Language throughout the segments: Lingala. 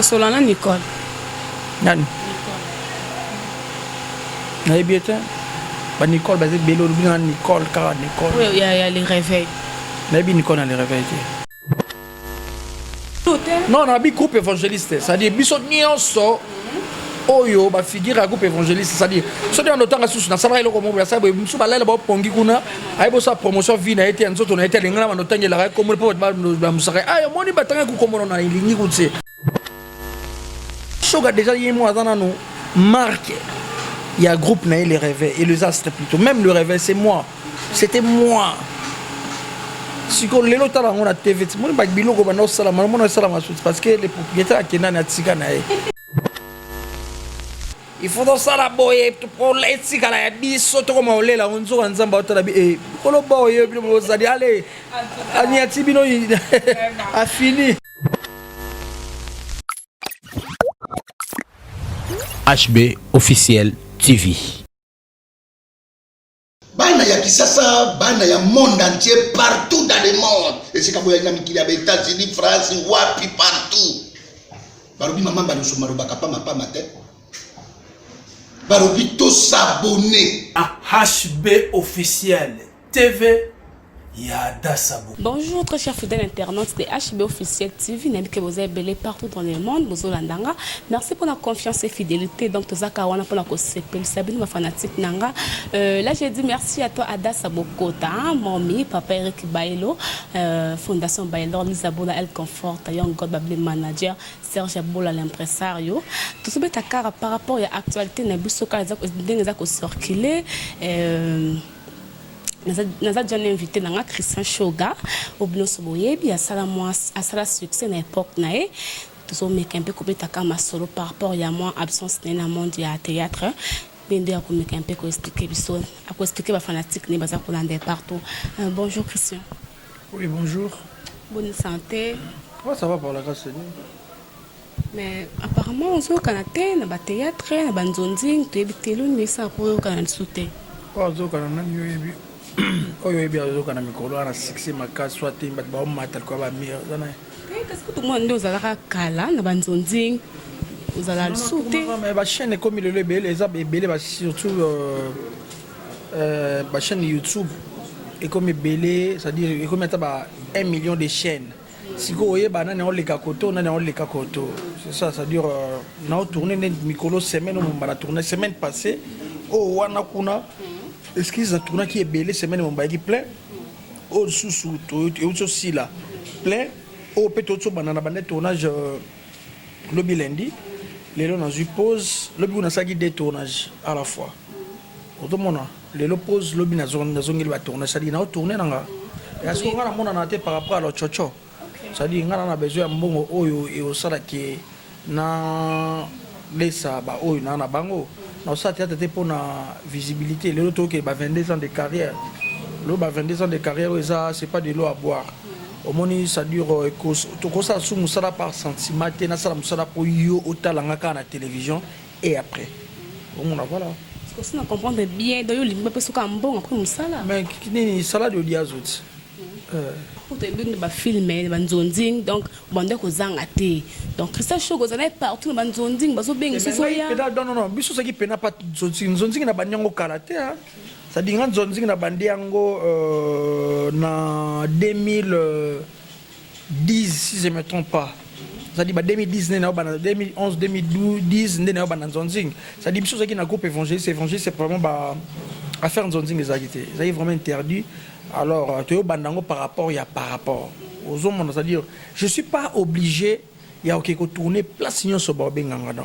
Solana Nicole. Nani? Naïbieta. Bah Nicole, bah c'est Bélo, Nicole, car Nicole. Oui, il y a les réveils. Naïbi Nicole dans les réveils. Non, on a un groupe évangéliste. C'est-à-dire, Bissot Nyonso. Oyo ba figure à groupe évangéliste, c'est-à-dire ce qui en autant sous na sala ile ko mo ça ba musu ba lela ba pongi kuna ay bo sa promotion vie na été nzoto na été lingana na otanye la ko mo po ba musaka ay moni batanga ku komono na ilingi kutse choga déjà yemo azana no marque il y a groupe na les réveils et les astres plutôt même le réveil c'est moi c'était moi si ko lelo tala ngona TV moni ba biloko ba no sala mona sala parce que les propriétaires à Kenya na tsika na il faut dans ça la boye pour les tigala ya biso to comme olela onzo wanzamba otala bi kolo boye bi mo zali allez ani atibino a fini HB officiel TV. Bana ya kisasa, bana ya monde entier partout dans le monde. Et c'est comme il y a mikili ya États-Unis, France, wapi partout. Barobi maman ba nous maroba kapa mapa matin. Barobi to s'abonner à HB officiel TV. Bonjour très chers fidèles internautes de HB officiel TV, que vous avez belé partout dans le monde, Bozolandanga. Merci pour la confiance et fidélité. Donc Tozaka wana pour la CPL Sabine ma fanatique nanga. Là j'ai dit merci à toi Ada Sabokota, Mommy, Papa Eric Bailo, Fondation Bailo, Lisabola El Confort, Young God Babli Manager, Serge Abola l'impresario. Tout ce bête par rapport à l'actualité na bisoka les ko circuler nous avons déjà invité Christian Shoga au Blosso Boyebi à Sala succès à l'époque. Nous avons un peu coupé ma solo par rapport à moi absence dans le monde du théâtre. Bien sûr, nous avons un peu expliqué les fanatiques partout. Bonjour Christian. Oui, bonjour. Bonne santé. Ouais, ça va par la grâce de Dieu. Mais apparemment, on a un théâtre, on a un théâtre, on a un zonding, on a un télé, mais ça a un sauté. Oyo bien kana mikolo ana succès makasi soit timba ba matal ko ba mire zana qu'est-ce que tout le monde nous a kala na banzonding vous allez le sauter mais ba chaîne comme le lebel les ab belé ba surtout ba chaîne YouTube et comme belé c'est-à-dire comme ba 1 million de chaînes si ko oyeba na on le kakoto na on le kakoto c'est ça c'est-à-dire na tourner mikolo semaine on va tourner semaine passée oh wana kuna. Est-ce qu'ils ont tourné qui est belé semaine mon baïki plein au sous et aussi là plein au peut-être au banana banane tournage le lundi les lots dans une pause le but on a ça qui des tournages à la fois autrement les lots pause le but dans zone il va tourner ça dit na tourner nanga et à ce qu'on a mon anaté par rapport à l'autre chocho ça dit on a besoin bon oyo et au sala qui na laissa ba oyo na bango. Non, ça c'était pour la visibilité. Le autre qui a 22 ans de carrière. L'eau 22 ans de carrière, c'est pas de l'eau à boire. Au moins, ça dure. Tout ça, sous Moussala par sentiment, ça Moussala pour yo au talanga à la télévision et après. Voilà. Parce que si on comprend bien, d'ailleurs, il peut se bon après Moussala. Mais qui n'est salade de diazote. Pour te donner des films, des zonding, donc on doit causer un athée. Donc Christian Shoga, vous allez partout dans zonding, parce que bien c'est ça. Non, biso ça qui pena pas zonding na banyango karaté. Ça dit que zonding na bandiango na 2010 si je me trompe pas. Ça dit 2010 2011 2012 na ban zonding. Ça dit biso ça qui na groupe évangéliste c'est vraiment à faire zonding les activités. Ça est vraiment interdit. Alors, tu es au bandango par rapport, il y a par rapport aux hommes, c'est-à-dire, je ne suis pas obligé, il y a quelque tourner place sinon sur Barbenganga.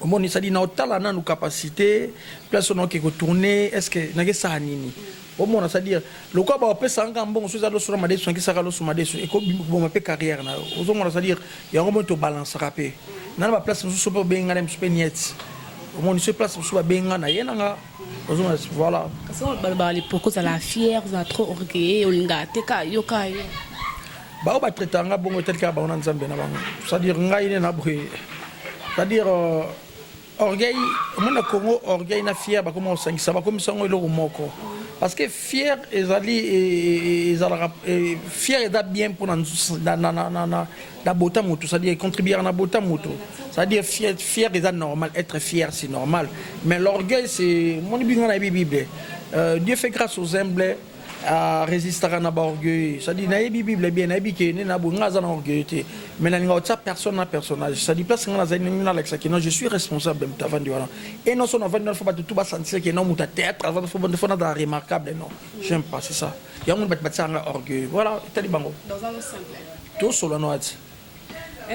Au moins, ça dit, nous avons nos capacités, place on a quelque tourner, est-ce que nous avons ça nini? Au moins, c'est-à-dire, le quoi, on peut s'engager, on se dit, sur la madé, sur qui s'arrête sur madé, et comme on a fait carrière, aux hommes, c'est-à-dire, il y a un moment où balance rapé. Nous avons place sur Barbenganga, nous sommes niette. Au moins, se place sur Barbenganga, il y a voilà. Pourquoi vous êtes fier, vous êtes trop orgueilleux, vous êtes yoka. Bah, on va traiter un bon tel qu'un bon ensemble. C'est-à-dire, c'est-à-dire, orgueil, mon Congo, orgueil, na fier, bah, comment ça va comme ça, on est le moko. parce que fier fier est bien pour la beauté moto, c'est-à-dire contribuer à la beauté moto, c'est-à-dire fier est normal, être fier c'est normal, mais l'orgueil c'est mon Bible. Dieu fait grâce aux humbles à résister à l'orgueil. C'est-à-dire na Bible bien na bike ne na bunga za na orgueil te. Mais na ngauta personne na personnage. C'est-à-dire place ngana za na Alexa que non je suis responsable de ta vendre voilà. Et non son avant faut pas tout bas sentir que non muta théâtre avant faut dans remarquable non. J'aime pas c'est ça. Il y a un bat ça orgueil. Voilà, tali bango. Dans un mot simple. Tout solo noati.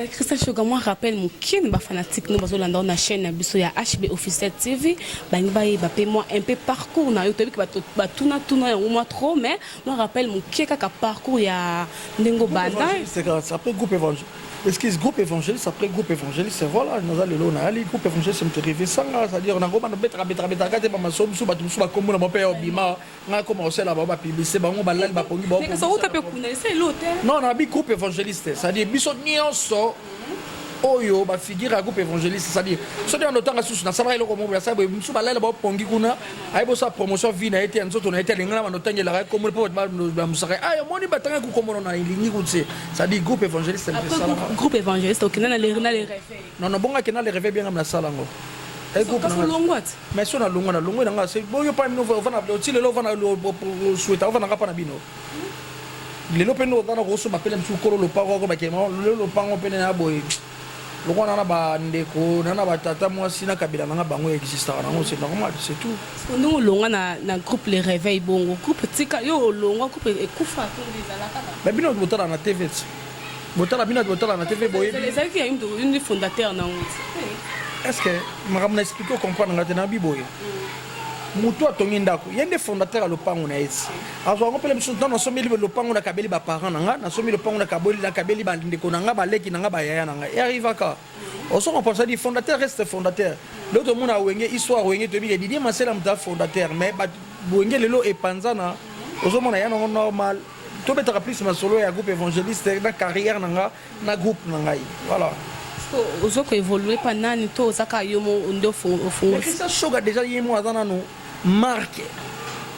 Christian Shoga, moi rappelle mon kin ba fanatique nous bazo landa na chaîne na biso ya HB Officiel TV ba ngi ba paie moi un peu parcours na yo tobi ba tuna ya moi trop mais moi rappelle mon kin kaka parcours ya ndengo banda c'est après groupe évangile. Est-ce que ce groupe évangéliste après groupe évangéliste voilà nous allons là ali groupe évangéliste me arrivé ça c'est-à-dire on a goma betra kate ba masobu su ba komuna mo pe obima nga commencer là ba publicité ba ngo ba lal ba pongi ba mais ça uta pe kuna c'est l'hôtel non na bi groupe évangéliste c'est-à-dire biso nyonso oyo ba figure à groupe évangéliste c'est-à-dire so de on tanga susu na sala ile ko mo ya sabe musu ba lal ba pongi kuna ay bo sa promotion vie na été nzoto na été lingala ba tangela ka komo po ba musaka ay moni ba tanga ku komo na ilingi kutse c'est-à-dire groupe évangéliste groupe évangéliste ok na les réveils non bonga ke na les réveils bien na sala ngo et groupe na longwat mais so na longo na nga c'est boyo pa no vana ti lelo vana lo souhaita vana ka pa na bino lelo pe no vana ko so mapela msu kolo lo pa ko ba ke mo lelo pa ngo pe na boy lo kona na ba ndeko na ba tata moi sina kabila na bango exista na ngo c'est normal c'est tout nous longa na groupe les réveils bongo groupe tika yo longa groupe ekufa to bizala kaka mais bino botala na TV botala na TV boy les amis qui a une fondateur na est-ce que makamna expliquer comprendre ngate na biboye mutu atongi ndako yende fondateur lopango na eti azo ngopele biso dans somi lopango na kabeli ba parents nanga na somi lopango na kabeli ba ndeko nanga ba leki nanga ba yaya nanga et arrive ka oso on pense dire fondateur reste fondateur l'autre monde a wenge histoire wenge to bi Didier Masela mta fondateur mais ba wenge lelo epanzana oso mona yana normal to betaka plus ma solo ya groupe évangéliste na carrière nanga na groupe nanga voilà ozo ko évoluer pa nani to osaka yo mo ndo fongo Christian Shoga déjà yemo azana no marque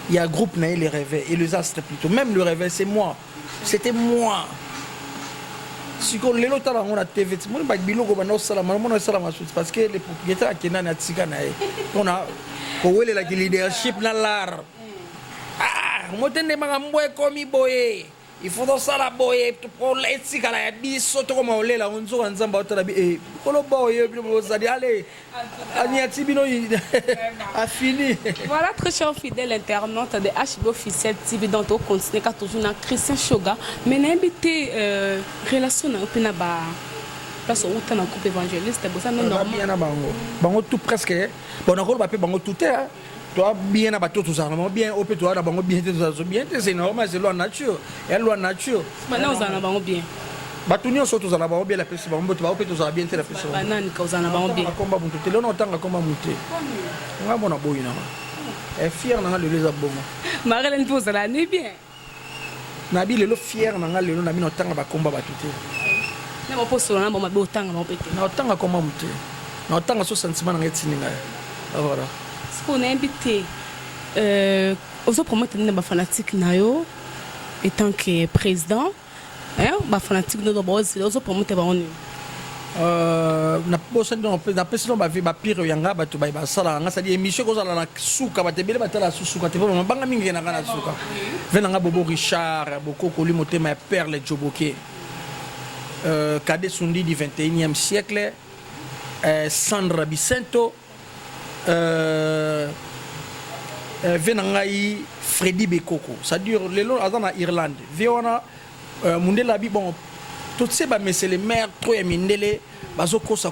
il y a groupe na les réveils et les astres plutôt même le réveil c'est moi c'était moi si ko lelo tala ngona TV mo ba biloko ba no sala mo no sala parce que les propriétaires à Kenan na tsika na on a ko wele la leadership na lar mo tende makambo e komi boye il faut dans ça la boye pour l'éthique à la biso to comme olela onzo nzamba otala bi kolo boye bi mo zadi allez aniati bino a fini voilà très cher fidèle internaute de HB Officiel TV donc on continue ka toujours na Christian Shoga mais na invité relation na opina ba place où tu na groupe évangéliste bo ça non normal bien na bango tout presque bon na ko ba pe bango tout est toi bien à bateau tout ça bien au toi d'abord bien tout ça bien c'est normal c'est loi nature et loi nature maintenant on en a bango bien batunio surtout on a bango bien la peste bango tu vas au tout ça bien la peste banane ka on a bango bien combat buntu te lona tanga combat muté nga bona boyina e fier na le les abongo marele nto ça ni bien na bi le fier na le na bino tanga ba combat batuté na mo poso na mo mabe tanga mo pete na tanga combat muté na tanga so sentiment na ngeti ninga voilà on est invité aux promoter les fanatiques nayo étant que président hein ba fanatique no do boss aux promoter ba on na posa ndo na pesa ba ba pire yanga ba to ba sala nga sali émission ko sala na suka ba tebele ba tala suka te ba banga mingi na kana suka vena nga Bobo Richard boko ko li motema Perle Joboke cadet sundi du 21e siècle Sandra Bicento venangai Freddy Bekoko c'est-à-dire lelo azana Irlande viona mundela bi bon tout ces ba mais c'est les mères trop mindele bazo kosa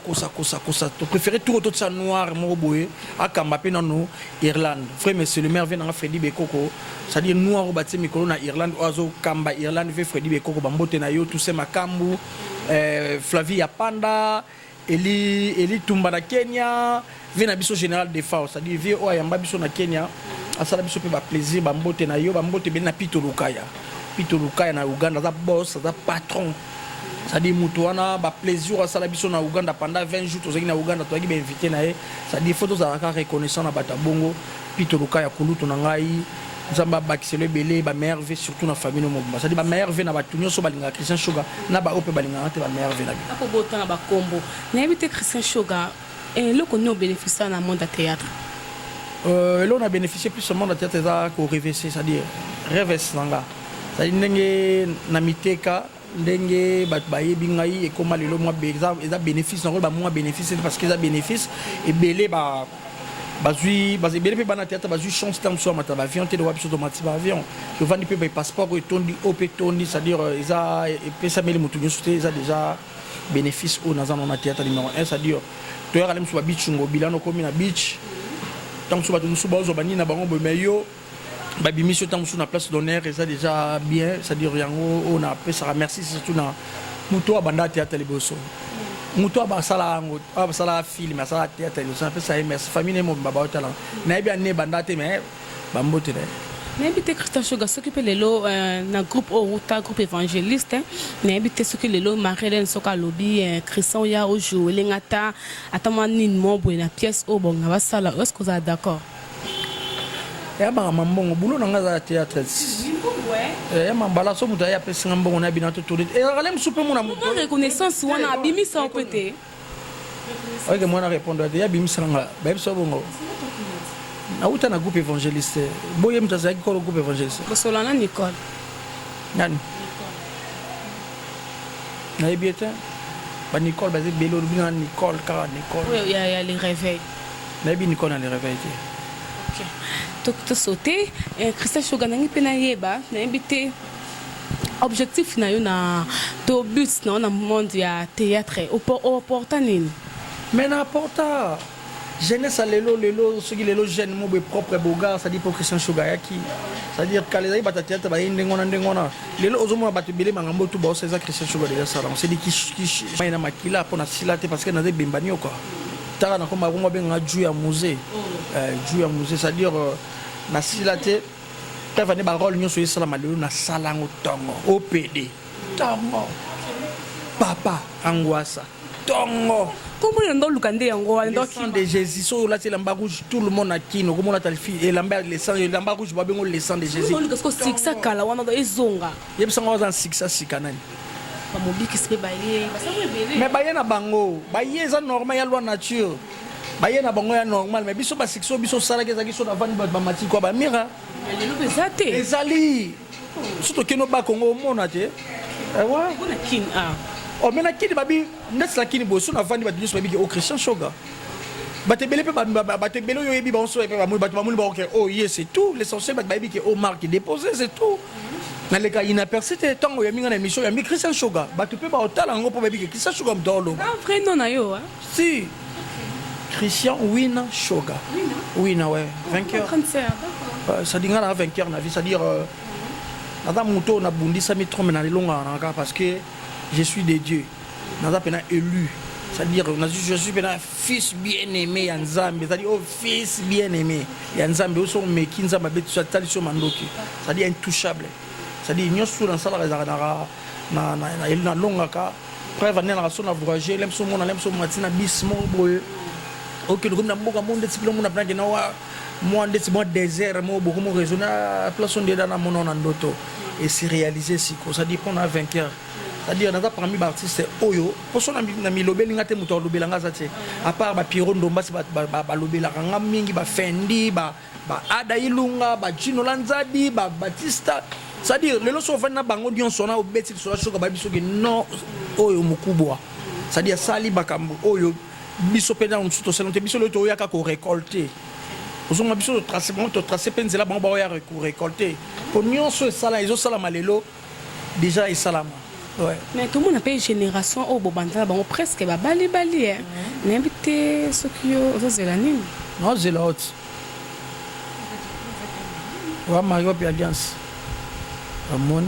to préférer tout ça noir mo boye akamba pe nano Irlande frère mais c'est le maire venanga Freddy Bekoko c'est-à-dire noir au bâtiment mikolo na Irlande ozo kamba Irlande ve Freddy Bekoko bambote na yo tout ces makambu Flavie Panda Eli Tumba na Kenya vena biso général de FAO c'est-à-dire vie o yamba biso na Kenya asala biso pe ba plaisir ba mbote na yo ba mbote ben na Pito Lukaya na Uganda za boss za patron c'est-à-dire mutu wana ba plaisir asala biso na Uganda pendant 20 jours tozaki na Uganda toaki ba invité na ye c'est-à-dire photos za ka reconnaissant na bata bongo Pito Lukaya kulutu na ngai nzamba bakiselo ebele ba meilleur vie surtout na famille no mobimba c'est-à-dire ba meilleur vie na bato nyonso balinga Christian Sugar na ba ope balinga te ba meilleur vie na bi ako botana ba kombo na ebite Christian Sugar le connaît bénéficier dans le monde du théâtre. Là on a bénéficié plus seulement de théâtre qu'au RVC, c'est-à-dire RVC nanga. C'est-à-dire ndenge na miteka ndenge bat baye bingai et comme lelo moi exemple ils a bénéfice non ba moi bénéfice parce qu'ils a bénéfice et belé ba bazui bazé belé ba na théâtre bazui chance tant sur mata ba avion te de wapso automatique ba avion je vends peu ba passeport et tondi op tondi c'est-à-dire ils a et pesa mele mutu nyosute ils a déjà bénéfice au na zana na théâtre numéro 1 c'est-à-dire to ya kalem sur beach ngo bilano komi na beach tant sur ba musu ba zo bani na bango bo meyo babi mission tant sur na place d'honneur et ça déjà bien c'est-à-dire yango on a appelé ça merci surtout na muto abanda théâtre liboso muto abasala ngo abasala film asala théâtre liboso appelé ça merci famille mo baba otala na bien ne banda te mais bambote na ebite Christian Sugar s'occupe lelo na groupe Oruta groupe évangéliste na ebite s'occupe lelo Marie-Hélène Soka lobby Christian ya ojo elengata atamani mombo na pièce o bonga basala est-ce que vous êtes d'accord ya ba mambongo bulo nanga za théâtre ya mambala so muta ya pesa ngambongo na binato tourner et ralem soupe mona mo reconnaissance wana abimisa opete OK moi na répondre ya bimisa nga ba so bongo auta na groupe évangéliste boye mtaza ko groupe évangéliste Bosolana Nicole nani na ebieta ba Nicole bazé belo bina Nicole car Nicole oui il y a les réveils na bi Nicole na les réveils OK to sauter Christian Sugar nangi pena yeba na ebité objectif na yo na to but na monde ya théâtre opportunité mais n'importe jeunesse à lelo ce qui lelo jeune mo propre boga ça dit pour Christian Sugar yaki ça dire quand les bata théâtre ba ndengona lelo ozomo batu belé mangambo tout ba c'est ça Christian Sugar déjà ça on c'est dit qui na makila pour na silate parce que na de bimbanio quoi tara na koma bongo benga ju ya musée ça dire na silate quand va ne ba rôle nyonso yesala malelo na salango tongo OPD tongo papa angoissa tongo comment on doit lukande yango le sang de Jésus so là c'est l'amba rouge tout le monde a kino comment la talfi et l'amba le sang l'amba rouge ba bengo le sang de Jésus on parce que sixa kala wana do ezonga yebisa ngo za sixa sikanani ba mobiki se baye mais baye na bango baye za normal ya loi nature baye na bango ya normal mais biso ba sixo biso sala ke za kiso na vani ba mati kwa ba mira lelo bezate ezali surtout keno ba kongo mona te ewa bona king a o mena kidi babi ndetsa kini boso na vandi ba diso babi au Christian Sugar batebele pe batebele yo yebi ba onso pe ba mu ba ba OK oh yes c'est tout l'essentiel ba babi ke au marque déposé c'est tout na le cas inaperçu te tango ya minga na émission ya mi Christian Sugar batu pe ba otala ngo po babi ke Christian Sugar mdolo ah vrai non na yo hein si Christian Wina Sugar Wina ouais vainqueur ça dit ngala vainqueur na vie ça dire nada muto na bundisa mi trompe na longa na parce que je suis de Dieu. Naza pena élu. C'est-à-dire, je suis pena fils bien-aimé Yanzambe. C'est-à-dire, oh fils bien-aimé Yanzambe. Où sont mes kinzamba betu sa tali sur mandoki. C'est-à-dire intouchable. C'est-à-dire, nous sommes dans ça na longa ka. Après, venir na raison na voyager. L'aime son monde, l'aime son matina bis mon boy. Ok, nous comme na mboka monde discipline mon apprendre na wa moi moi désert moi beaucoup mon raisonna place on dans mon on ndoto et c'est réalisé si ça dit qu'on a vainqueur. C'est-à-dire naza parmi ba artiste oyo poso na milobeli ngate muto lobela ngaza te à part ba Pierrot Ndomba ba lobela nga mingi ba Fendi ba Ada Ilunga ba Gino Lanzadi ba Batista c'est-à-dire lelo so vana bango nyonso na obeti so shoka ba biso ke non oyo mukubwa c'est-à-dire sali bakambo oyo biso pena on suto selonte biso le to yaka ko récolter ozonga biso tracer penzela bango ba ya récolter pour nyonso sala izo sala malelo déjà et salama. Ouais. Mais tout le monde a pas une génération au Bobanda, bon presque bah bali hein. N'invité ce qui est aux Zélani. Non, c'est l'autre. Ouais, Mario puis Alliance. Amon,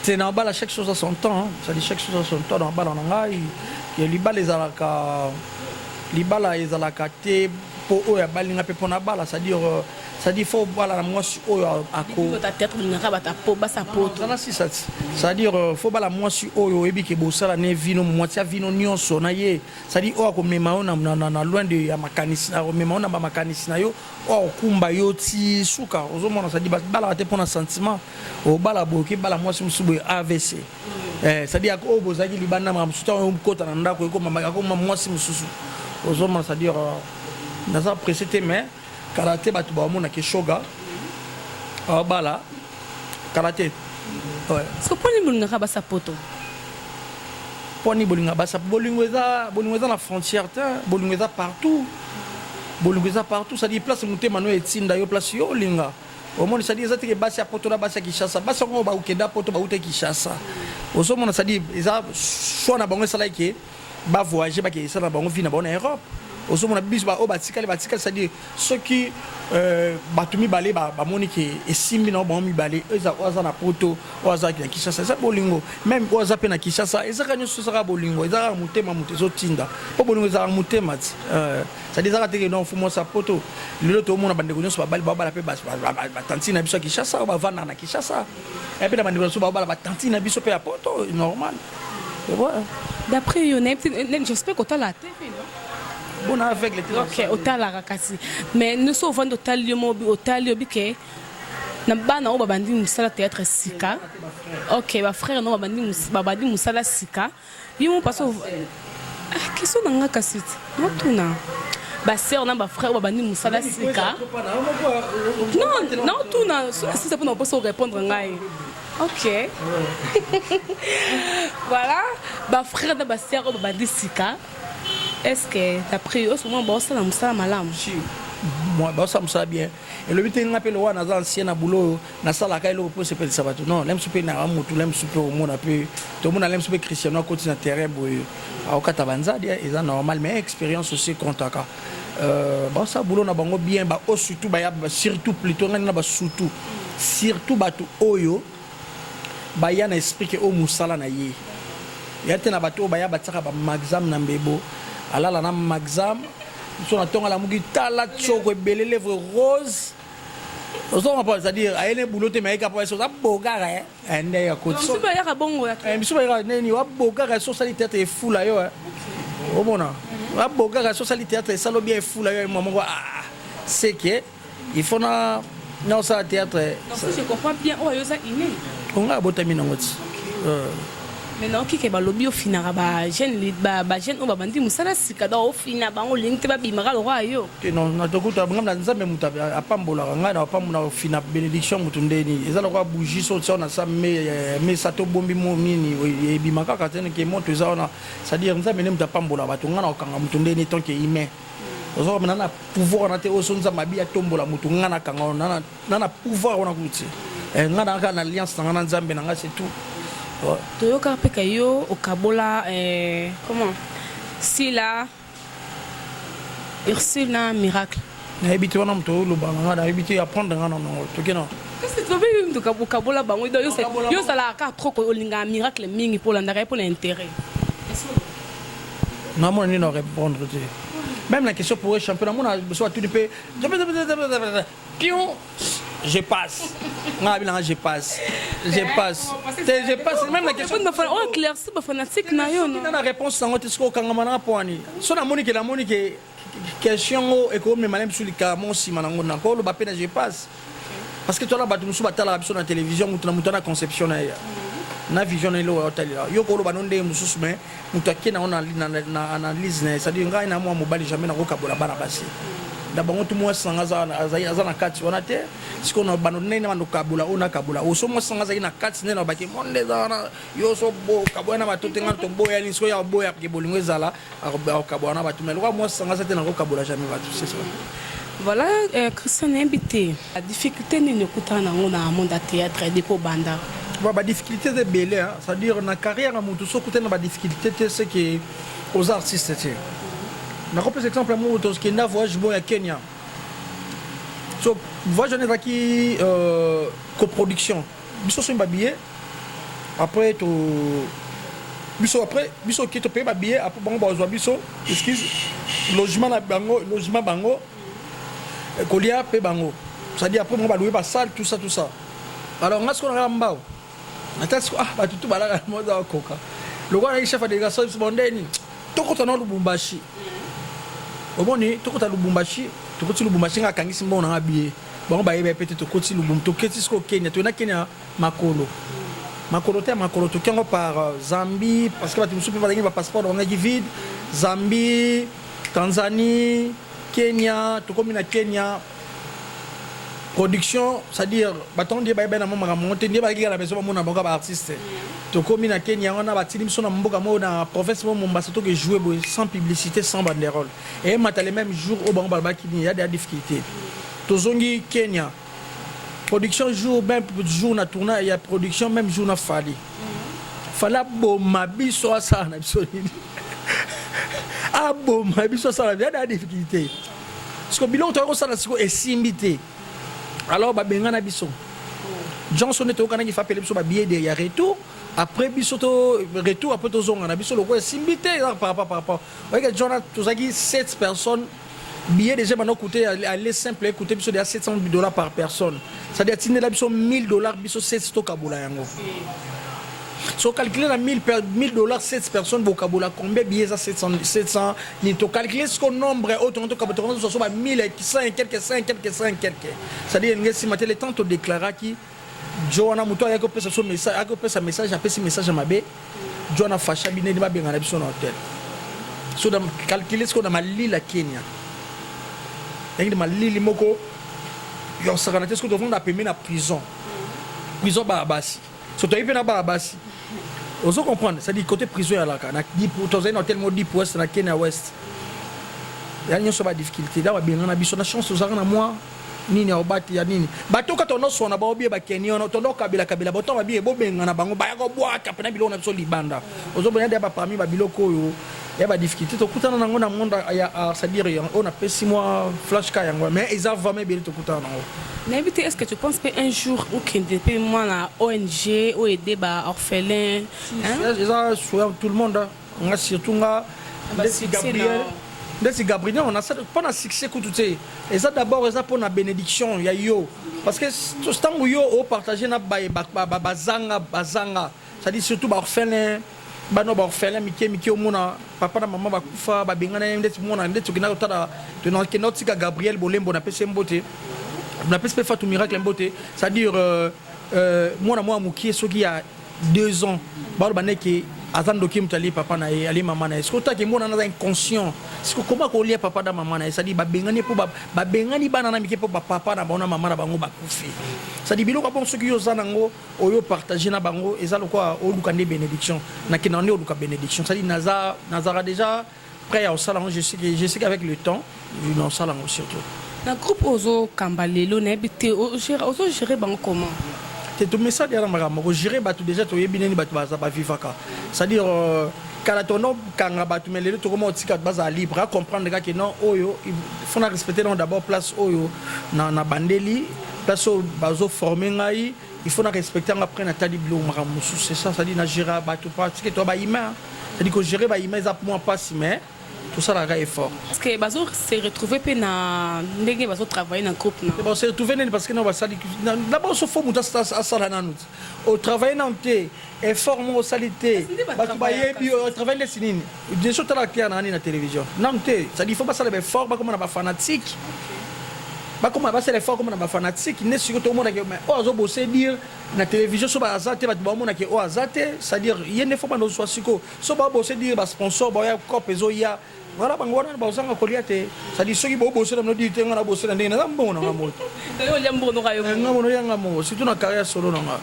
c'est normal, chaque chose à son temps. Ça dit chaque chose à son temps. Dans bas on a il y a les alaka, les balas les alaka te pour eux à balinga pe pona bala, c'est-à-dire c'est-à-dire faut bala la mwasi oyo ako ta tête ngaka bata po basa poto na si ça c'est-à-dire faut bala mwasi oyo ebi ke bosala ne vino mwati vino nyonso na ye c'est-à-dire o ako mema ona na loin de ya makanisi na mema ona ba makanisi na yo o kumba yo ti suka ozomona c'est-à-dire bala te pona sentiment o bala boki bala mwasi musubu AVC c'est-à-dire ko bozaki libanda ma musuta o kota na ndako ko mama ko mwasi mususu ozomona c'est-à-dire dans ça précité mais karaté batu ba mona ke shoga bala karaté ouais ce que poni mulunga basa poto poni bolinga basa bolingo eza na frontière ta bolingo eza partout ça dit place muté mano etinda yo place yo linga au monde ça dit eza te basa poto na basa Kinshasa basa ngo ba ukenda poto ba uté Kinshasa oso mona ça dit eza soit na bango sala ke ba voyager ba ke sala bango vi na bango na Europe oso mona biso ba o batikali ça dit ceux qui batumi balé ba moni ke esimbi na ba mi balé eza oza na poto oza ki na Kinshasa ça bolingo même oza pe na Kinshasa eza kanyo sosaka bolingo eza mutema mutezo tinda po bolingo eza mutema ti ça dit ça te non fumo sa poto lelo to mona bandeko nyonso ba bala pe ba tanti na biso Kinshasa ba vana na Kinshasa et puis na bandeko nyonso ba bala ba tanti na biso pe ya poto normal et voilà d'après yo j'espère que tu as la TV non bon avec les ok otala rakasi mais nous sommes vendre otalio mobi otalio bike na bana o babandi musala théâtre sika ok ba frère no babandi musala sika yimo passo question nanga kasiti motuna ba sœur na ba frère babandi musala sika non tuna si ça peut non pas répondre ngai ok voilà ba frère na ba sœur babandi sika. Est-ce que d'après eux, souvent, ça la malam? Moi, ça me sert bien. Et le but est d'appeler le roi dans l'ancien boulot, dans la salle à laquelle on peut se faire le sabbat. Non, l'aime super na amutu, l'aime super au monde un peu. Tout le monde l'aime super Cristiano côté dans terrain pour au Katabanza, c'est normal, mais expérience aussi compte à bon ça boulot na bango bien, bah surtout bah surtout plutôt na bah surtout bah tout oyo, bah y a un esprit que au musala na yé. Y a tena bateau bah y a bataka bah maxam na mbebo. Alors là, on a exam, on a tonga la mugi tala choko belle lèvres rose. C'est-à-dire, il y a un boulot mais il y a un bogar hein. Il y a un côté. Il y a un bon il y a un bogar sur la théâtre est fou là yo. Au bon là. Un bogar sur la théâtre ça lo bien fou là yo maman ah c'est que il faut na non ça théâtre. Non, si je comprends bien, oh yo ça inné. On a botamine ngoti. Maintenant qui ke ba lobby au finara ba jeune o ba bandi musala sika da au fina ba ngo lente ba bimara lo yo non na tokuta ngam na nzambe muta apambola nga na apambola au fina bénédiction mutundeni eza lo kwa bougie so na sa me sato bombi mo nini e bimaka ka tene ke monto za ona c'est à dire nzambe ne muta pambola ba to nga na kanga mutundeni tant que humain ozo na na pouvoir na te oso nzambe bi atombola mutu nga na kanga na pouvoir ona kuti nga na ka na alliance na nzambe na nga c'est tout. Toyoka peka yo okabola comment si la Ursule na miracle na habité wana mto lo banga na habité apprendre nga non tokena qu'est-ce que tu veux me okabola bango yo sala ka trop ko linga miracle mingi pour l'andare pour l'intérêt non moi ni non répondre même la question pour le championnat moi soit tout peu pion je passe. Je passe. Même la question. On éclaircit ma fanatique na yo non. La réponse sans autre ce qu'on a poani. So na monique question et comme même sur le camon si manango na ko le bapé je passe. Parce que toi là batu musu batala biso na télévision mutu na conception na ya. Na vision na lo hôtel là. Yo ko lo banonde musu mais mutu akena on na analyse na ça dit ngai na moi mobali jamais na ko kabola bana basi. D'abord tout moi sans azana kati on a te si qu'on a banonné na kabula ona kabula o so mo sans azana kati na baki monde zana yo so bo kabona batote ngalo tombo ya linso ya bo ya ke bolingo ezala a kabona batumelo kwa mo sans azana na ko kabula jamais batu c'est ça. Voilà Christian invité la difficulté ni kutana ngona monde théâtre et depo banda ba difficulté de belé c'est à dire na carrière à mutu so kutana ba difficulté c'est que aux artistes c'est na par exemple moi to ce qui na voyage bon à Kenya so voyage on est qui coproduction biso so billet après to biso qui te paye ba billet après bon ba biso excuse logement bango kolia pe bango c'est-à-dire après moi louer pas salle tout ça alors on a ce qu'on a mbao attends bah tout balaka moi za koka le gars chef de délégation bondeni tokota na Lubumbashi omoni tokota Lubumbashi tokoti Lubumbashi ngakangisi mbona ngabiye bon ba yebe peut-être tokoti Lubumbashi toketi sko Kenya to na Kenya makolo to kengo par Zambie parce que tu me pas passeport on a dit vide Zambie Tanzanie Kenya to comme na Kenya production c'est-à-dire baton dia ba na mama monter dia ba la maison mona bango ba artiste to comme na Kenya on a batili biso na mboka mo na province mo Mombasa to que jouer sans publicité sans banderole et mata les mêmes jours au bango ba kini il y a des difficultés to zongi Kenya production jour même jour na tournage il y a production même jour na fali fala boma biso ça na biso ah boma biso ça il y a des difficultés parce que bilon to ko ça na siko esimbité alors ba benga na biso Johnson to kana ki fa pele biso ba billet de ya retour après biso to retour après to zonga na biso le ko esimbité par rapport ouais Jonathan to zaki 7 personnes billet déjà maintenant coûter aller simple coûter biso de $700 par personne ça dit atteindre la biso $1000 biso 7 stock kabula yango so calculer la $1000 7 personnes vocabula combien billets ça 700 ni to calculer ce nombre autant to kabula so ba 1500 quelques 5 ça dit ngesi maté le temps to déclarer qui Joana muto ya ko pesa so message a ko pesa message après ce message mabe Joana fasha bine ni ba benga na biso na hôtel so da calculer ce qu'on a mali la Kenya et ma lili moko yo sakana ce que devons la payer na prison ba basi so to ipe na ba basi ozo comprendre ça dit côté prison ya la na 10 pour to zena hôtel mo 10 pour na Kenya West ya nyo so ba difficulté da ba benga na biso na chance ozaka na moi nini obati ya nini bato ka tono sona ba obie ba Kenya no tono kabila boto ba bie bo benga na bango ba ya ko bwa ka pena biloko na biso libanda ozo bonya ba parmi ba biloko yo il y a des difficultés to kutana na ngona monde c'est-à-dire on a fait 6 mois flash ka yango mais ils ont vraiment bien to kutana nango N'habité, est-ce que tu penses qu'un jour ou qu'il depuis moi la ONG ou aider ba orphelins tout le monde on a surtout Gabriel on a ça pas na succès tout et ça d'abord ça pour la bénédiction ya yo parce que tout ce temps yo au partager na bazanga ça dit surtout ba orphelins bano ba orphelin miki omona papa na maman ba kufa ba bengana ndeti mona ndeti kina tata to na kenotika Gabriel Bolembo na pese mbote na pese Fatou Miracle mbote ça dire mona moi mukie soki ya 2 ans ba baneke attendre doki mutali papa na ali maman na est-ce que ta ke mona na inconscient est-ce que comment ko lia papa da maman na ça dit ba bengani po ba bengani bana na miki po ba papa na bona maman na bango ba kufi ça dit biloko bon soki yo zanango oyo partager na bango ezalo quoi o lukande bénédiction na kinande o luka bénédiction ça dit nazara déjà prêt au salon je sais qu'avec le temps je n'en salon surtout na groupe ozo kambalelo na habité ozo gérer bango comment tout message ya makambo ko gérer batu déjà to yebineni batu baza ba vivaka c'est-à-dire kala tono kanga batu melelo to comment tika baza libre à comprendre que non oyo il faut respecter d'abord place oyo na bandeli place o bazo former ngai il faut respecter après na tali bilo makambo c'est ça ça dit na gérer batu pas que to ba humain c'est dit que gérer ba humain ça pour moi pas si mais tout ça là est fort parce que bazo se retrouver pe na ndenge bazo travailler dans groupe na bon se retrouver parce que non va ça d'abord so faut muta ça ça na nous au travail dans té effort mo salité batu ba yebi au travail de sinini de so tala kia na na télévision non té ça dit faut pas ça le fort ba comme na ba fanatique ba comme ba c'est le fort comme na ba fanatique ne sur tout le monde que oh zo bosser dire na télévision so ba azate ba ba mona que oh azate c'est à dire il ne faut pas nous soit siko so ba bosser dire ba sponsor ba ya cop ezo ya voilà bangwana ba usanga koliate ça dit soki bo bosser na dit ngana bosser na ndena mbona ngamo yo lembo no kayo ngamo ya ngamo surtout na carrière solo na nga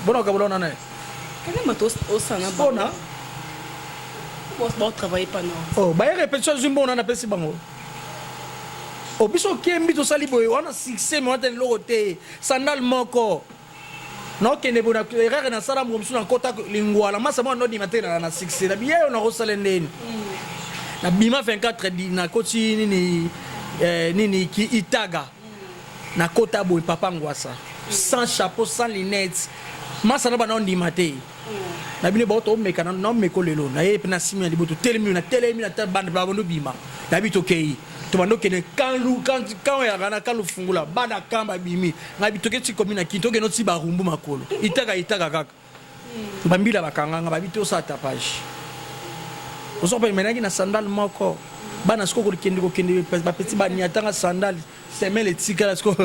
bona ka bona na quel est matos osana bona bon travailler pas non oh ba répétition zimbona na pesi bango o biso kembi to sali boy wana succès mais wana lo côté sandal moko no kene bona erreur na sala mo msuna kota lingwala masa mo no di matena na succès na biye on a rosale ndeni na bima 24 di na koti nini ki itaga na kota boy papa ngwasa sans chapeau sans lunettes masa na bana ndi maté na bine ba to meka na meko lelo na ye na simia liboto telemi na ta bande ba bono bima na bito kei to bando kene quand ya kana quand le fungula bana kamba bimi ngabi toketi komina kinto ke noti ba rumbu makolo itaka kaka bambila bakanga babito sa tapage oso pa menaki na sandal moko bana sko ko kende ba petit ba niatanga sandal semel etika la sko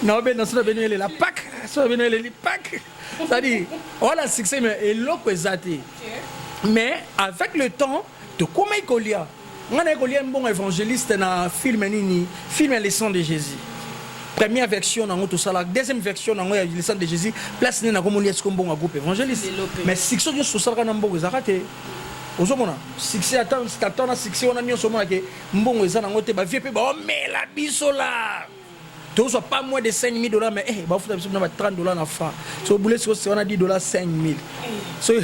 na obe na sona benele la pack so benele li pack ça dit voilà succès mais eloko ezati mais avec le temps de comment ikolia ngana ikolia bon évangéliste na film nini film les sons de Jésus première version na ngoto sala deuxième version na ngoya les sons de Jésus place na komoni est-ce qu'on bon groupe évangéliste mais succès yo so sala na mbongo zakate ozomona succès attend na succès on a mis somona ke mbongo ezana ngote ba vie pe ba mais la bisola tu soit pas moins de 5 000 $, mais bah faut absolument 30 $ na fa so boulé so on a 10 $, 5 000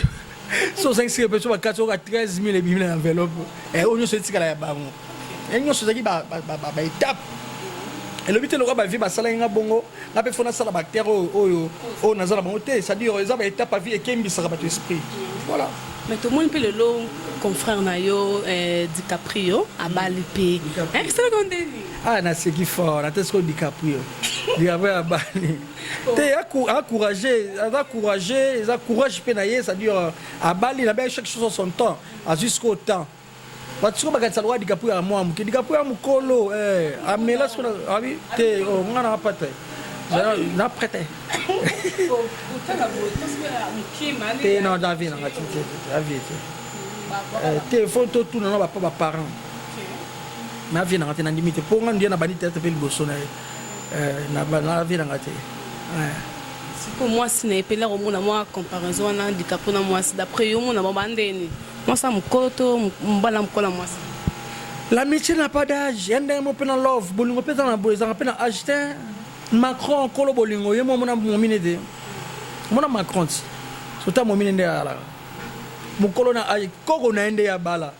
so 5 000 personnes 4 13 000 et bimé enveloppe et on se dit kala ya bango et on se dit ba étape et le but le ba vie ba sala nga bongo na pe fona sala bactère o nazala bango te c'est à dire ça ba étape à vie et kembi sera ba ton esprit voilà. Mais tout le monde peut le long confrère Nayo DiCaprio à Bali. C'est le condamné. Ah, na c'est qui fort, na t'es DiCaprio. DiCaprio à Bali. T'es encouragé, ça courage penaye, ça dire à Bali, là chaque chose en son temps, à jusqu'au temps. Parce que bagat salwa DiCaprio à moi, DiCaprio à mukolo, à melas qu'on a vu, t'es on a pas te. Na prêté. T'es non David, David. T'es photo tout non pas parents. Mais vient rentrer dans limite pour on dire na bani tête pe liboso na vie ngate. Pour moi si n'est pas là au monde moi comparaison na DiCaprio na moi d'après yo mon bandeni. Moi ça mukoto mbala mkola moi. L'amitié n'a pas d'âge, yende mo pe na love, bolingo pe na boy, ça pe na acheter Macron kolo bolingo ye mo mona momine de. Mona Macron. Sota momine de ala. Mukolo na ay koko na ende ya bala.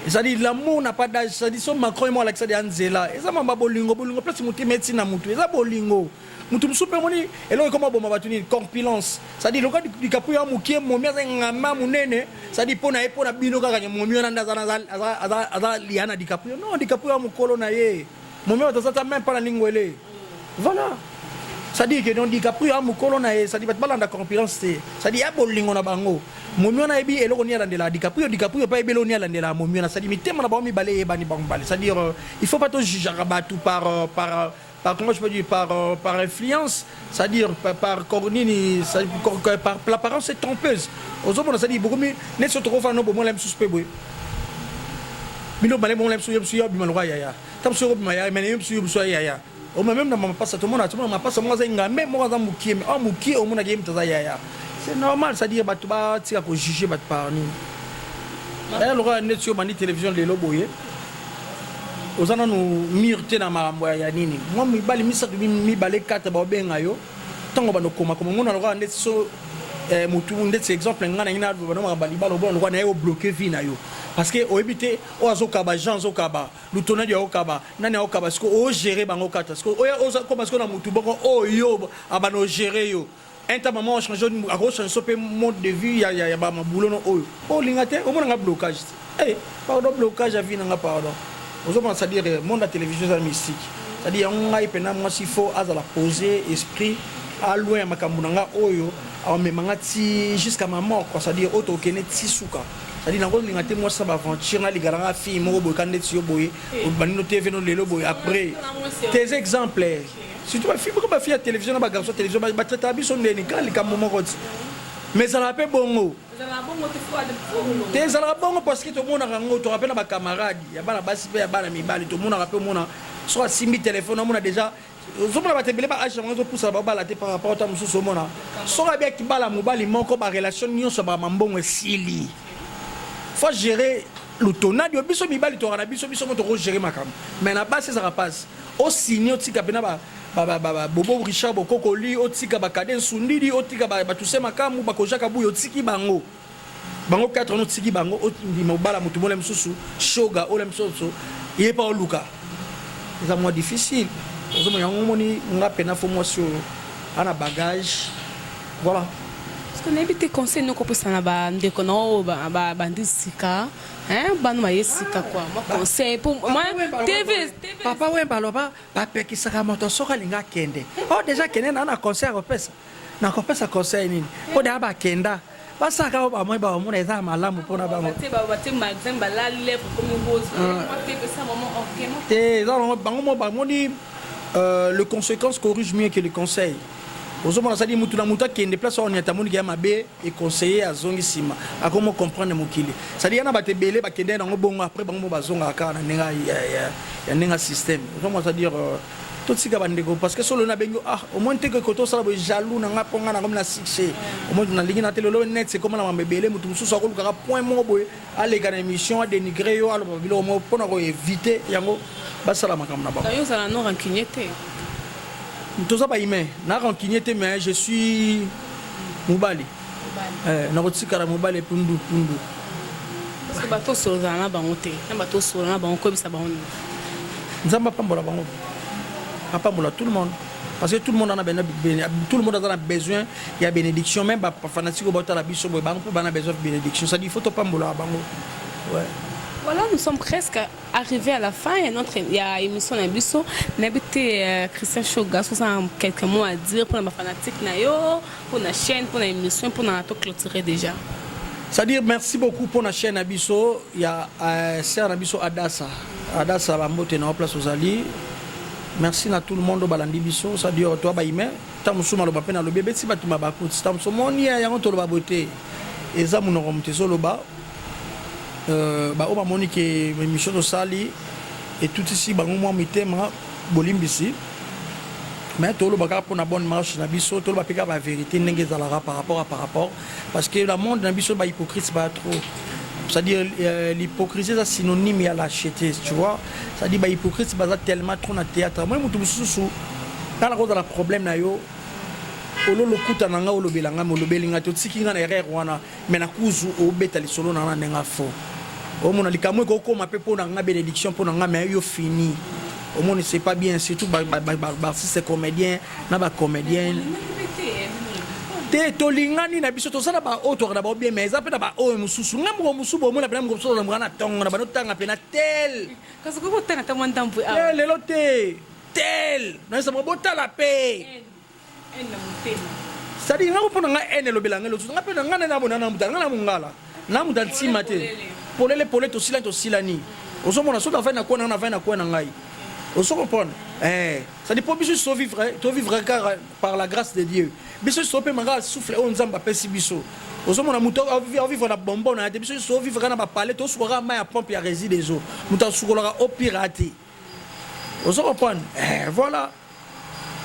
C'est-à-dire l'amour n'a pas d'âge, c'est-à-dire son Macron et moi Alexandre Anzela. Et ça m'a bolingo place muti médecine na mutu. Et ça bolingo. Mutu msupe moni et là comment bon batuni compilance. C'est-à-dire le gars du Capuya mukie momi ngama munene, c'est-à-dire pona bino kaka momi na za liana di Capuya. Non, di Capuya mukolo na ye. Momi otazata même pas na lingwele. Voilà. C'est-à-dire que non DiCaprio a mukolo na e, c'est-à-dire pas la compilance, c'est-à-dire a bolingo na bango. Momio na ebi eloko ni alandela DiCaprio pas ebelo ni alandela momio na c'est-à-dire mitema na ba mi balé e bani bangbalé. C'est-à-dire il faut pas tout juger tout par comment je peux dire par influence, c'est-à-dire par cornini, par l'apparence est trompeuse. Aux hommes c'est-à-dire beaucoup mais ne se trouve pas non bon l'aime suspect boy. Bino balé bon l'aime suyo bi malwa yaya. Tam suyo bi maya mais suyo yaya. Au même dans ma passe tout le monde m'a passe moi zinga même moi dans mukie mais mukie au monde game taza yaya. C'est normal, c'est-à-dire bah tu vas tirer pour juger bah parmi. Elle aura net sur mani télévision de loboye. Aux anos nous mirte na marambo ya nini. Moi mi bali mi balé 4 ba benga yo. Tango ba no koma comme on aura net so mutu net exemple ngana ina ba no bali balo bon on na yo bloquer vie na yo. Parce que au éviter au azokaba Jean zokaba lutona dia okaba nani okaba parce que au gérer bango kata parce que au comme parce que na mutu boko o yo abano gérer yo un temps maman change a changer sopé mode de vie ya ba mabulo no oyo o lingate o mona blocage pardon blocage a vie na pardon aux hommes ça dire monde la télévision ça mystique ça dire on a ipena moi s'il faut à la poser esprit à loin makambu nga oyo a memanga ti jusqu'à ma mort quoi ça dire auto kene tisuka. C'est-à-dire que nous avons fait aventure, nous avons fait des films, après, tes exemples. Si tu as fait la télévision, tu as fait la télévision, mais ça n'a pas bon. Tu as bon parce que tout le monde a rappelé mes camarades, il y a des camarades, tout le monde a rappelé soit 6 000 téléphones, on a déjà. Par rapport à ce moment, si on a bien qui la relation, faut gérer le tonade biso mibali to na biso moto gérer makam mais na base ça passe au signé otika pena ba bobo Richard bokokoli otika ba kaden sundidi otika ba tout se makamu ba kojaka buyo otiki bango 4 no tiki bango ondi mobala mutu mole msusu shoga ole msoso yé pas luka c'est moins difficile ozo mo yango moni nga pena formation ana bagage voilà Parce que n'habite conseil nous qu'on na ba ndeko no ba bandisika hein ba no yesika quoi moi conseil pour moi TV papa ouais baloba ba pekisaka moto soka linga kende oh déjà kende na conseil kopesa conseil nini o da ba kenda basaka ba moi ba mo eza malamu pona ba mo te magasin ba la lèvre comme une rose te ça maman ok te bango ba mo di le conséquence corrige mieux que le conseil. Ozomona ça dit mutu na mutu qui déplace on yata moni ya mabe et conseiller azongi sima akomo comprendre mokili ça dit yana bate belé ba kende na ngobongo après bango bazonga ka na nenga ya nenga système ozomona ça dire tout sika bandeko parce que solo na bengo au moins te que koto sala bo jaloux na nga ponga na comme na succès au moins na lingi na télé lo net c'est comme na mabele mutu mususu akolu ka point mo boy aller ga émission à dénigrer yo alo bilo mo pona ko éviter yango basala makam na ba yo ça na rancunier tout ça pas humain na rancunier mais je suis mobali na kotikara mobali pundu parce que bato soza na bango te na bato soza na bango ko bisa bango nzamba pambola bango pambola tout le monde parce que tout le monde a besoin il y a bénédiction même pas fanatique au bota la biso boy bango pour bana besoin de bénédiction ça dit faut to pambola bango ouais. Voilà, nous sommes presque arrivés à la fin. Il y a une émission dans Bisso. N'habitez Christian Choga, vous avez quelques mots à dire pour les fanatiques, pour la chaîne, pour l'émission, pour la clôturer déjà. C'est-à-dire, merci beaucoup pour la chaîne Abisso. Il y a Serre Abisso Adassa. Adassa va monter dans la place aux alliés. Merci à tout le monde au Balandi Bisso. C'est-à-dire, toi, Baïmé, Tamusuma le Bapena, le bébé, si tu m'as bakut, Tamusuma, il y a un tour de beauté. Et ça, nous avons été solo bas. On va moniquer l'émission de Sali et tout ici, on mitema bolimbisi. Mais tout le monde pour une bonne marche, nabiso, tout le monde la vérité par rapport, parce que le monde nabiso ba hypocrite pas trop. C'est-à-dire l'hypocrisie c'est synonyme à lâcheté, tu vois. C'est-à-dire ba hypocrite c'est pas tellement trop na théâtre. Moi mutu mususu dans la cause de la problème na yo. Olo lokuta nanga olo belanga mo lobelinga to tsikinga na erreur wana mais na kuzu o betali solo na nenga fo. O mona likamwe ko koma pe po na nga bénédiction po na nga mais yo fini. Au monde c'est pas bien surtout si c'est comédien na ba comédien te tolingani na biso to sala ba auto na ba bien mais ça peut na ba o mususu ngambo mususu bo mona blam ko so na ngana tongo na ba no tanga pe na tel parce que ko tanga ta monta mpu ah le lote tel na sa mo bota la paix c'est-à-dire nga ko na nga ene lo belanga lo nga pe na nga na bona na mutanga na mungala na mutanti mate polele to silani osomona so da fa na ko na ngai oso comprendre ça dépend biso survivre car par la grâce de Dieu biso sope manga souffle on nzamba pesi biso osomona muto vivre na bonbon na biso survivre na ba palais to soura ma ya pompe ya réside des eaux muto sokola au pirate oso comprendre voilà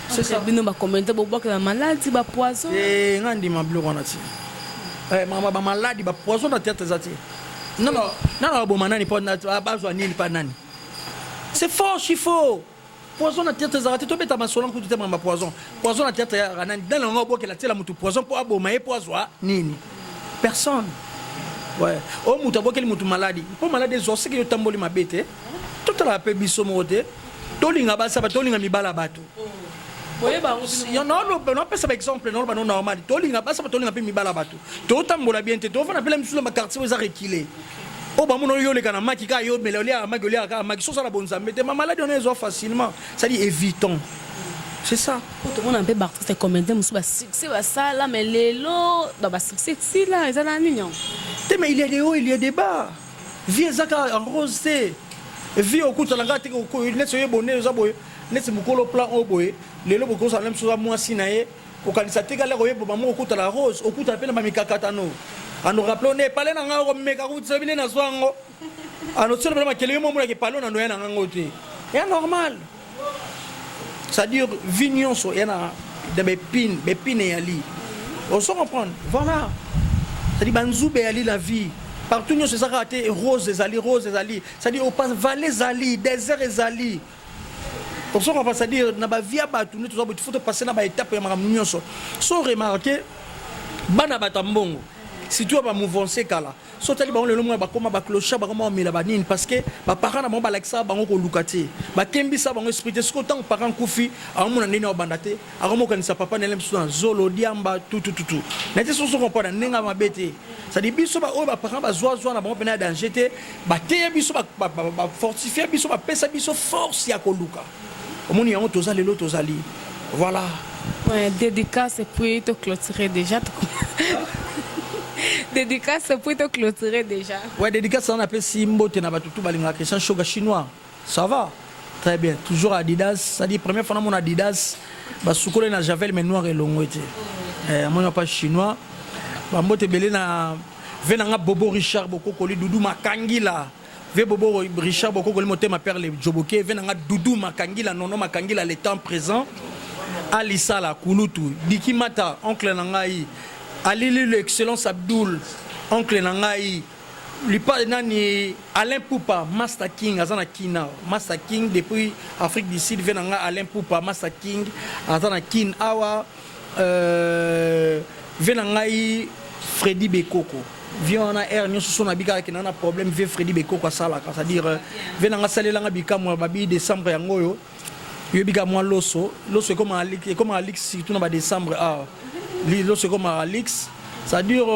c'est ça bino ba commenter bo boka la maladie ba poison ngandi mablo kona ti mama ba maladie ba poison na tête zati non bo manani pas na ba nini pas nani c'est fort chifo poison na tête zati to beta masolan ku tutema ma poison na tête ya ranani dans le ngobo ke la tela mutu poison pour aboma e poison nini personne ouais o mutu aboke mutu maladie pour maladie zo se ke tamboli mabete toute la pe biso mote tolinga ba saba tolinga mibala bato yo non pesa exemple non non normal tolinga basa tolinga pe mibala bato to tambola bien te to fana pele msula ma quartier za reculer o ba mono yo le kana maki ka yo mele olia maki olia ka maki so ça la bonne zambe te ma maladie on est facilement ça dit évitons c'est ça tout le monde un peu barre c'est comédien musu ba succès ba ça là mais lelo ba succès si là ils ont nignon te mais il y a des hauts il y a des bas vie zaka en rose vie au coup de la gâte ko net so yebonné za boy net mukolo plan o boy lelo boko sa même chose moi sinaye ko kanisa tegala ko yebo mamu okuta la rose okuta pe na mikakatano ano rappelons ne parler na ngao meka ko tsebile na swango ano tselo ba makele mo mo ke parler na noya na ngao te c'est normal ça dire vignon so yana de bepine yali on se comprendre voilà ça dit banzube yali la vie partout nous c'est ça raté rose ezali ça dit au pas vallée zali désert ezali pour ça on va dire na ba via ba tout il faut passer na ba étape ya makamnyonso so remarquer bana batambongo surtout ba mouvance kala so tali ba le mo ba koma ba clochard ba koma mela ba nini parce que ba parents na mo ba laksa bango ko lukati ba kembi sa bango esprit ce tant parents kufi amu na ndeni obandate amu kanisa papa na lemsu na zolo diamba tout na te so comprendre nenga mabete ça dit biso ba o ba parents ba zoa na bango pena danger te ba te biso ba fortifier biso ba pesa biso force ya ko luka omoni yango tozali lo tozali voilà. Ouais, dédicace puis te clôturer déjà. Dédicace puis te clôturer déjà. Ouais, dédicace on appelle Simbo Tenabatutu Balinga Christian Shoga chinois. Ça va? Très bien. Toujours Adidas. Ça dit première fois mon Adidas. Bah soukole na javel mais noir et long été. Moi pas chinois. Bah mbote belé na venanga Bobo Richard Bokoko li Doudou Makangila. Ve Bobo Richard Bokoko li moté ma père le Joboké venanga Doudou Makangila nono Makangila le temps présent. Alissa la Kouloutou, Diki Mata, oncle Nangaï, Alili l'excellence Abdoul, oncle Nangaï, Lipa Nani, Alain Poupa, Master King, Azana Kina, Master King depuis Afrique du Sud, Venanga Alain Poupa, Master King, Azana Kin Awa, Venangaï, Freddy Bekoko. Viens on a air nous sommes habitués qui n'a problème vieux Freddy Bekoko sala, c'est-à-dire Venanga Salelanga Bika moi babi décembre yangoyo. Yobika moi loso comme Alix surtout dans décembre loso comme Alix ça dure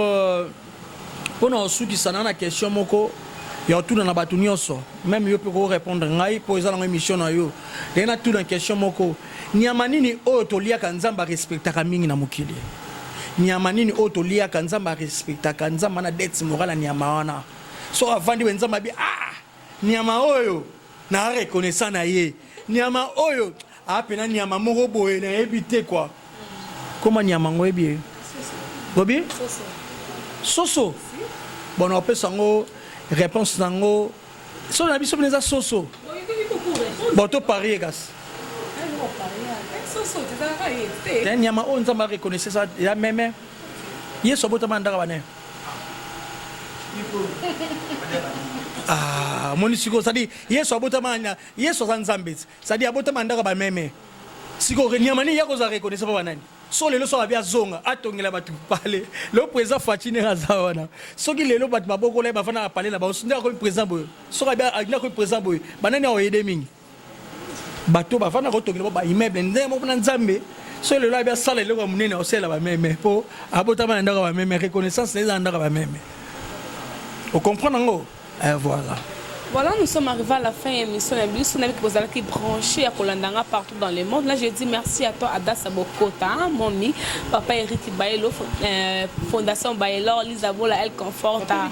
pendant ceux qui sont dans la question moko ya tout dans la batunioso même yo peut répondre ngai pour ça dans émission na yo na tout dans question moko nyamanini o to lia kanzamba respecta kamingi na mukili nyamanini o to lia kanzamba respecta kanzamba na dette morale nyama wana so avant de nzamba bi nyama oyo na reconnaissant na ye nyama oyo apena nyama moko boye na ebité quoi comment nyama ngoyebi gobi soso bon on peut sango réponse nango so na biso beneza soso bon to parier gas soso te nyama on nzamba reconnaître ça ya meme yeso bota mandaka bane moni siko ça dit yeso abotamanya yeso zanzambe ça dit abotamandaka ba meme siko nyamani yako za reconnaître ba nani so lelo so abia zonga atongela batu pale le président Fatine Razawana soki lelo batu baboko le bafana pale la ba sunda ko président boy so abia agna ko président boy banani o yede mingi bato bafana ko tongela ba immeuble ndemo na nzambe so lelo abia sala lelo ko munene o sela ba meme po abotamandaka ba meme reconnaissance les andaka ba meme vous comprenez ngo voilà. Voilà, nous sommes arrivés à la fin de l'émission. Nous avons qui branché à Kolandanga partout dans le monde. Là, je dis merci à toi, Adas Abokota, Mommy, Papa Eric Baelo, Fondation Baelo, Lisabola, Elle Conforta.